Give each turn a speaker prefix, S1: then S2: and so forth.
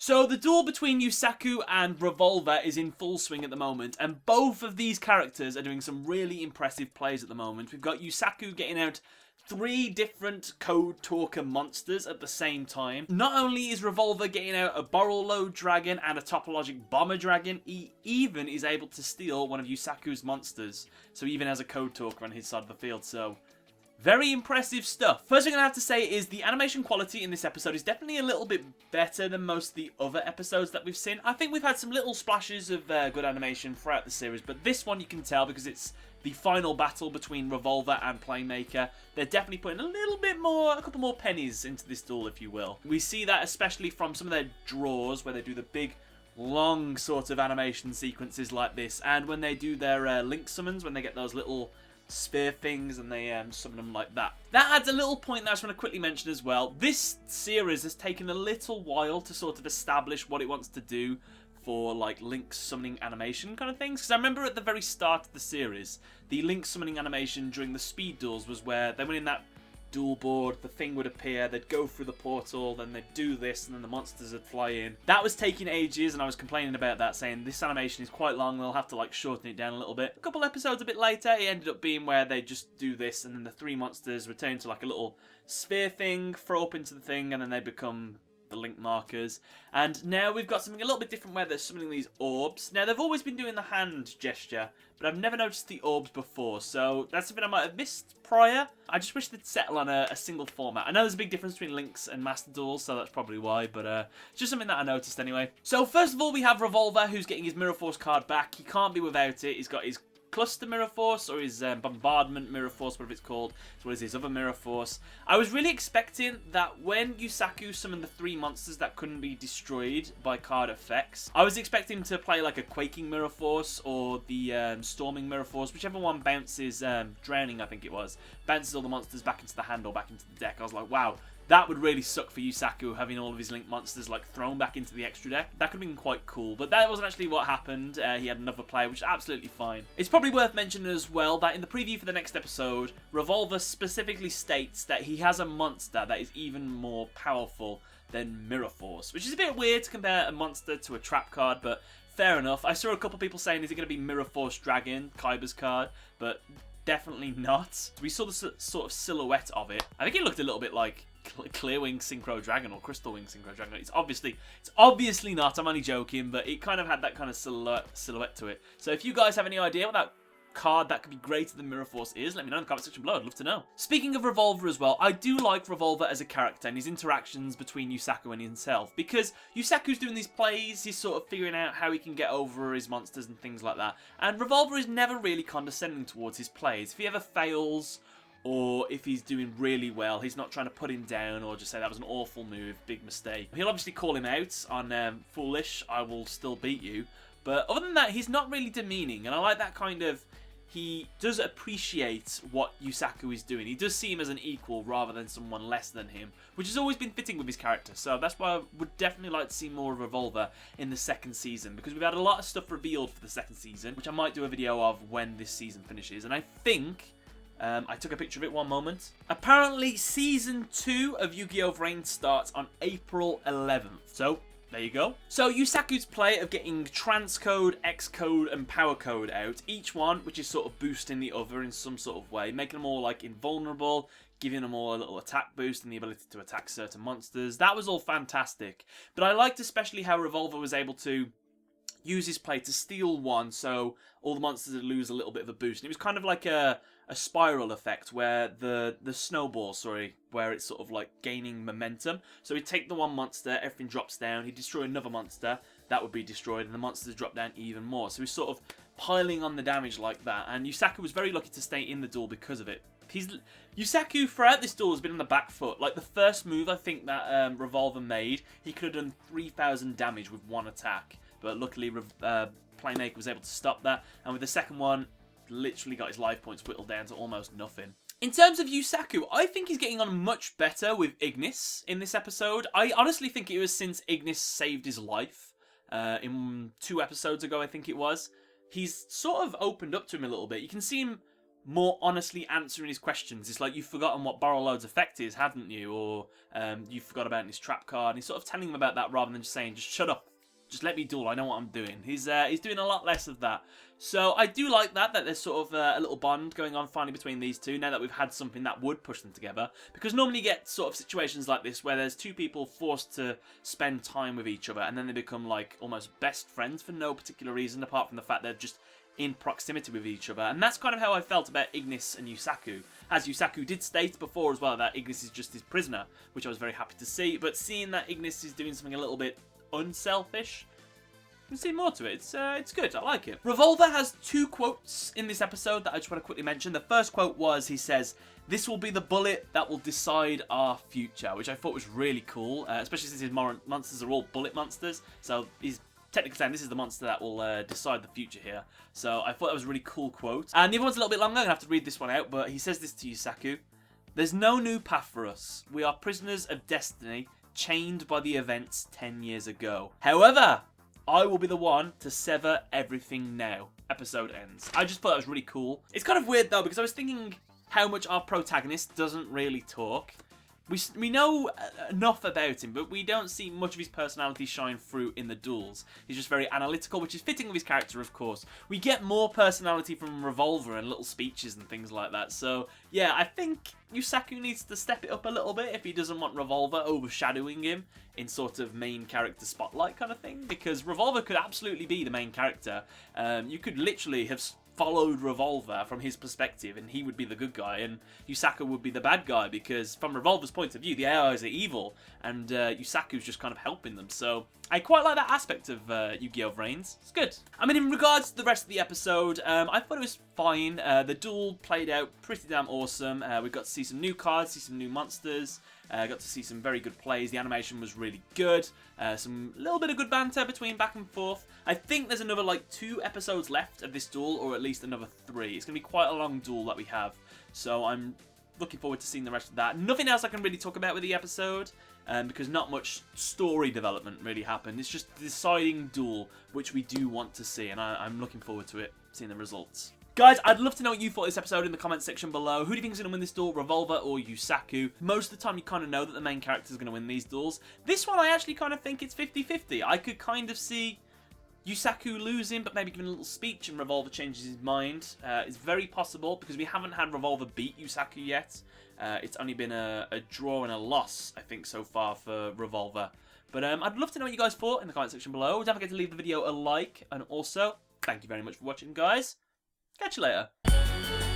S1: So the duel between Yusaku and Revolver is in full swing at the moment, and both of these characters are doing some really impressive plays at the moment. We've got Yusaku getting out 3 different Code Talker monsters at the same time. Not only is Revolver getting out a Borrel Dragon and a Topologic Bomber Dragon, he even is able to steal one of Yusaku's monsters. So he even has a Code Talker on his side of the field, so very impressive stuff. First thing I have to say is the animation quality in this episode is definitely a little bit better than most of the other episodes that we've seen. I think we've had some little splashes of good animation throughout the series, but this one you can tell because it's the final battle between Revolver and Playmaker. They're definitely putting a couple more pennies into this duel, if you will. We see that especially from some of their draws where they do the big long sort of animation sequences like this, and when they do their link summons, when they get those little sphere things and they summon them like that. That adds a little point that I just want to quickly mention as well. This series has taken a little while to sort of establish what it wants to do for like Link summoning animation kind of things. Because I remember at the very start of the series, the Link summoning animation during the speed duels was where they went in that duel board, the thing would appear, they'd go through the portal, then they'd do this, and then the monsters would fly in. That was taking ages, and I was complaining about that, saying this animation is quite long, they'll have to like shorten it down a little bit. A couple episodes a bit later, it ended up being where they just do this, and then the 3 monsters return to like a little sphere thing, throw up into the thing, and then they become the Link markers. And now we've got something a little bit different where they're summoning these orbs. Now they've always been doing the hand gesture, but I've never noticed the orbs before, so that's something I might have missed prior. I just wish they'd settle on a single format. I know there's a big difference between Links and Master Duels, so that's probably why, but it's just something that I noticed anyway. So first of all, we have Revolver, who's getting his Mirror Force card back. He can't be without it. He's got his Cluster Mirror Force, or his Bombardment Mirror Force, whatever it's called. So what is his other Mirror Force? I was really expecting that when Yusaku summoned the 3 monsters that couldn't be destroyed by card effects, I was expecting him to play like a Quaking Mirror Force, or the Storming Mirror Force, whichever one bounces, Drowning I think it was, bounces all the monsters back into the hand or back into the deck. I was like, wow, that would really suck for Yusaku, having all of his Link monsters like thrown back into the extra deck. That could have been quite cool, but that wasn't actually what happened. He had another player, which is absolutely fine. It's probably worth mentioning as well that in the preview for the next episode, Revolver specifically states that he has a monster that is even more powerful than Mirror Force, which is a bit weird to compare a monster to a trap card, but fair enough. I saw a couple people saying, is it going to be Mirror Force Dragon, Kaiba's card, but definitely not. We saw the sort of silhouette of it. I think it looked a little bit like Clear Wing Synchro Dragon or Crystal Wing Synchro Dragon. It's obviously not. I'm only joking, but it kind of had that kind of silhouette to it. So if you guys have any idea what that card that could be greater than Mirror Force is, let me know in the comment section below. I'd love to know. Speaking of Revolver as well, I do like Revolver as a character and his interactions between Yusaku and himself, because Yusaku's doing these plays, he's sort of figuring out how he can get over his monsters and things like that, and Revolver is never really condescending towards his plays. If he ever fails, or if he's doing really well, he's not trying to put him down or just say that was an awful move, big mistake. He'll obviously call him out on foolish, I will still beat you, but other than that, he's not really demeaning, and I like that kind of, he does appreciate what Yusaku is doing. He does see him as an equal rather than someone less than him, which has always been fitting with his character. So that's why I would definitely like to see more of Revolver in the 2nd season, because we've had a lot of stuff revealed for the 2nd season, which I might do a video of when this season finishes. And I think I took a picture of it one moment. Apparently, Season 2 of Yu-Gi-Oh! VRAINS starts on April 11th. So there you go. So Yusaku's play of getting Transcode, Xcode, and Power Code out, each one which is sort of boosting the other in some sort of way, making them all like invulnerable, giving them all a little attack boost and the ability to attack certain monsters. That was all fantastic. But I liked especially how Revolver was able to use his play to steal one, so all the monsters would lose a little bit of a boost. And it was kind of like a spiral effect where the snowball, where it's sort of like gaining momentum. So he'd take the one monster, everything drops down, he'd destroy another monster, that would be destroyed, and the monsters drop down even more. So he's sort of piling on the damage like that, and Yusaku was very lucky to stay in the duel because of it. Yusaku throughout this duel has been on the back foot. Like the first move I think that Revolver made, he could have done 3,000 damage with one attack, but luckily Playmaker was able to stop that, and with the second one, literally got his life points whittled down to almost nothing. In terms of Yusaku, I think he's getting on much better with Ignis in this episode. I honestly think it was since Ignis saved his life in 2 episodes ago, I think it was. He's sort of opened up to him a little bit. You can see him more honestly answering his questions. It's like, you've forgotten what Borrow Load's effect is, haven't you? Or you forgot about his trap card. And he's sort of telling him about that rather than just saying, just shut up. Just let me duel, I know what I'm doing. He's doing a lot less of that. So I do like that there's sort of a little bond going on finally between these two, now that we've had something that would push them together. Because normally you get sort of situations like this where there's two people forced to spend time with each other, and then they become like almost best friends for no particular reason, apart from the fact they're just in proximity with each other. And that's kind of how I felt about Ignis and Yusaku. As Yusaku did state before as well, that Ignis is just his prisoner, which I was very happy to see. But seeing that Ignis is doing something a little bit unselfish, you can see more to it. It's good. I like it. Revolver has 2 quotes in this episode that I just want to quickly mention. The first quote was, he says, "This will be the bullet that will decide our future," which I thought was really cool, especially since his monsters are all bullet monsters. So he's technically saying this is the monster that will decide the future here. So I thought that was a really cool quote. And the other one's a little bit longer. I'm going to have to read this one out, but he says this to Yusaku. "There's no new path for us. We are prisoners of destiny, chained by the events 10 years ago. However, I will be the one to sever everything now." Episode ends. I just thought that was really cool. It's kind of weird though, because I was thinking how much our protagonist doesn't really talk. We know enough about him, but we don't see much of his personality shine through in the duels. He's just very analytical, which is fitting with his character, of course. We get more personality from Revolver and little speeches and things like that. So, yeah, I think Yusaku needs to step it up a little bit if he doesn't want Revolver overshadowing him in sort of main character spotlight kind of thing. Because Revolver could absolutely be the main character. You could literally have followed Revolver from his perspective, and he would be the good guy, and Yusaku would be the bad guy, because from Revolver's point of view, the AIs are evil, and Yusaku's just kind of helping them. So I quite like that aspect of Yu-Gi-Oh! VRAINS. It's good. I mean, in regards to the rest of the episode, I thought it was fine. The duel played out pretty damn awesome. We got to see some new cards, see some new monsters. Got to see some very good plays. The animation was really good. Some little bit of good banter between back and forth. I think there's another like 2 episodes left of this duel, or at least another 3. It's going to be quite a long duel that we have. So I'm looking forward to seeing the rest of that. Nothing else I can really talk about with the episode, because not much story development really happened. It's just the deciding duel, which we do want to see, and I'm looking forward to it, seeing the results. Guys, I'd love to know what you thought of this episode in the comments section below. Who do you think is going to win this duel, Revolver or Yusaku? Most of the time you kind of know that the main character is going to win these duels. This one I actually kind of think it's 50-50. I could kind of see Yusaku losing, but maybe giving a little speech and Revolver changes his mind. It's very possible, because we haven't had Revolver beat Yusaku yet. It's only been a draw and a loss, I think, so far for Revolver. But I'd love to know what you guys thought in the comment section below. Don't forget to leave the video a like, and also, thank you very much for watching, guys. Catch you later.